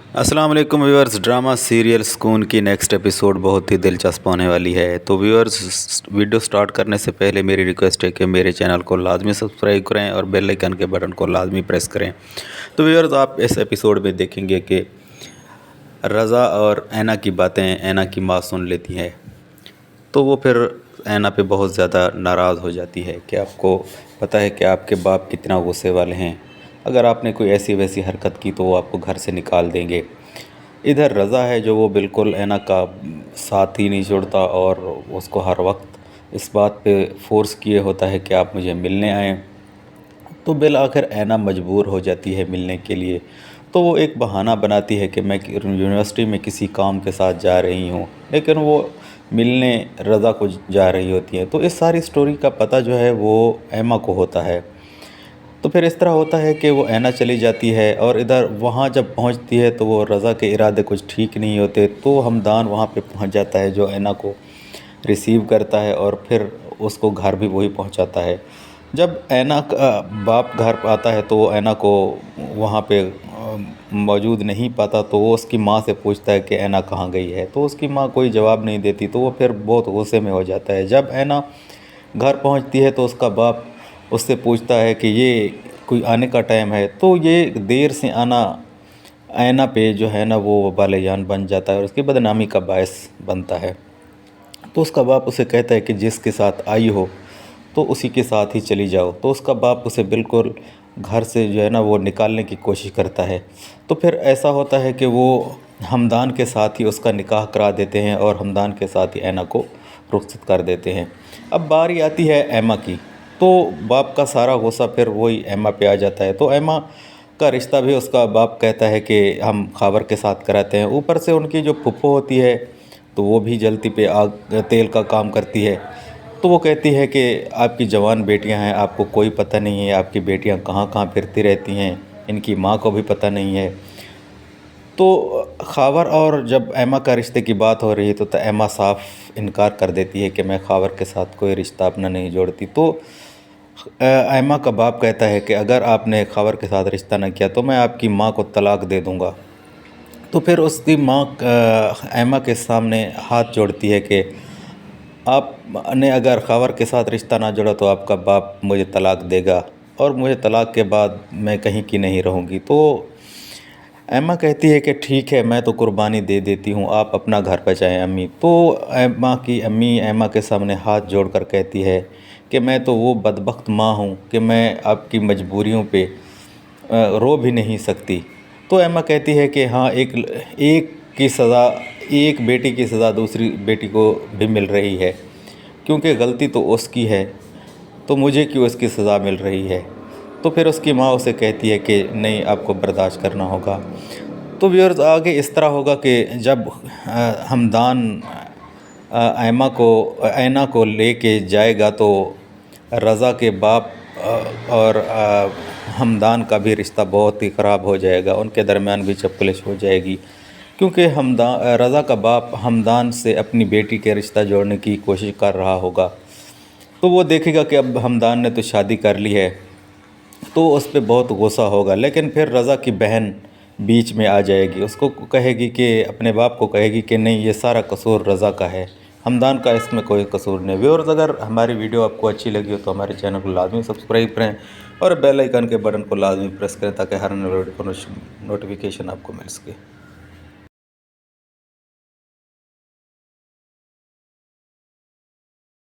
अस्सलाम वालेकुम viewers. Drama serial सुकून की नेक्स्ट एपिसोड बहुत ही दिलचस्प होने वाली है। तो व्यूअर्स, वीडियो स्टार्ट करने से पहले मेरी रिक्वेस्ट है कि मेरे चैनल को लाजमी सब्सक्राइब करें और बेल आइकन के बटन को लाजमी प्रेस करें। तो व्यूअर्स, आप इस एपिसोड में देखेंगे कि रज़ा और ऐना की बातें ऐना की माँ सुन लेती है। तो वो फिर ऐना पे बहुत ज़्यादा नाराज़ हो जाती है कि आपको पता है कि आपके बाप कितना गुस्से वाले हैं, अगर आपने कोई ऐसी वैसी हरकत की तो वो आपको घर से निकाल देंगे। इधर रज़ा है जो वो बिल्कुल ऐना का साथ ही नहीं छोड़ता और उसको हर वक्त इस बात पे फ़ोर्स किए होता है कि आप मुझे मिलने आएँ। तो बिल आखिर ऐना मजबूर हो जाती है मिलने के लिए। तो वो एक बहाना बनाती है कि मैं यूनिवर्सिटी में किसी काम के साथ जा रही हूँ, लेकिन वो मिलने रज़ा को जा रही होती है। तो इस सारी स्टोरी का पता जो है वो एमा को होता है। तो फिर इस तरह होता है कि वो ऐना चली जाती है और इधर वहाँ जब पहुँचती है तो वो रज़ा के इरादे कुछ ठीक नहीं होते। तो हमदान वहाँ पे पहुँच जाता है जो ऐना को रिसीव करता है और फिर उसको घर भी वही पहुँचाता है। जब ऐना का बाप घर पे आता है तो वो ऐना को वहाँ पे मौजूद नहीं पाता, तो वो उसकी माँ से पूछता है कि ऐना कहाँ गई है। तो उसकी माँ कोई जवाब नहीं देती, तो वो फिर बहुत गुस्से में हो जाता है। जब ऐना घर पहुँचती है तो उसका बाप उससे पूछता है कि ये कोई आने का टाइम है। तो ये देर से आना ऐना पे जो है ना वो वबाल-ए-जान बन जाता है और उसकी बदनामी का बायस बनता है। तो उसका बाप उसे कहता है कि जिसके साथ आई हो तो उसी के साथ ही चली जाओ। तो उसका बाप उसे बिल्कुल घर से जो है ना वो निकालने की कोशिश करता है। तो फिर ऐसा होता है कि वो हमदान के साथ ही उसका निकाह करा देते हैं और हमदान के साथ ही ऐना को रुखसत कर देते हैं। अब बारी आती है ऐमा की, तो बाप का सारा गुस्सा फिर वही ऐमा पे आ जाता है। तो ऐमा का रिश्ता भी उसका बाप कहता है कि हम खावर के साथ कराते हैं। ऊपर से उनकी जो फुप्पो होती है तो वो भी जलती पे आग तेल का काम करती है। तो वो कहती है कि आपकी जवान बेटियां हैं, आपको कोई पता नहीं है आपकी बेटियां कहाँ कहाँ फिरती रहती हैं, इनकी माँ को भी पता नहीं है। तो खावर और जब ऐमा का रिश्ते की बात हो रही तो ऐमा साफ इनकार कर देती है कि मैं खावर के साथ कोई रिश्ता अपना नहीं जोड़ती। तो ऐमा का बाप कहता है कि अगर आपने खावर के साथ रिश्ता न किया तो मैं आपकी माँ को तलाक दे दूँगा। तो फिर उसकी माँ ऐमा के सामने हाथ जोड़ती है कि आपने अगर खावर के साथ रिश्ता ना जोड़ा तो आपका बाप मुझे तलाक देगा और मुझे तलाक के बाद मैं कहीं की नहीं रहूँगी। तो ऐमा कहती है कि ठीक है, मैं तो कुर्बानी दे देती हूँ, आप अपना घर बचाएं अम्मी। तो ऐमा की अम्मी ऐमा के सामने हाथ जोड़कर कहती है कि मैं तो वो बदबख्त माँ हूँ कि मैं आपकी मजबूरियों पे रो भी नहीं सकती। तो ऐमा कहती है कि हाँ, एक की सज़ा, एक बेटी की सज़ा दूसरी बेटी को भी मिल रही है, क्योंकि गलती तो उसकी है, तो मुझे क्यों इसकी सज़ा मिल रही है। तो फिर उसकी माँ उसे कहती है कि नहीं, आपको बर्दाश्त करना होगा। तो व्यूअर्स, आगे इस तरह होगा कि जब हमदान ऐना को लेके जाएगा तो रज़ा के बाप और हमदान का भी रिश्ता बहुत ही ख़राब हो जाएगा, उनके दरमियान भी चपकलिश हो जाएगी, क्योंकि रज़ा का बाप हमदान से अपनी बेटी के रिश्ता जोड़ने की कोशिश कर रहा होगा। तो वो देखेगा कि अब हमदान ने तो शादी कर ली है, तो उस पर बहुत गुस्सा होगा। लेकिन फिर रज़ा की बहन बीच में आ जाएगी, उसको कहेगी कि अपने बाप को कहेगी कि नहीं, ये सारा कसूर रज़ा का है, हमदान का इसमें कोई कसूर नहीं। व्यूअर्स, अगर हमारी वीडियो आपको अच्छी लगी हो तो हमारे चैनल को लाजमी सब्सक्राइब करें और बेल आइकन के बटन को लाजमी प्रेस करें ताकि हर नोटिफिकेशन आपको मिल सके।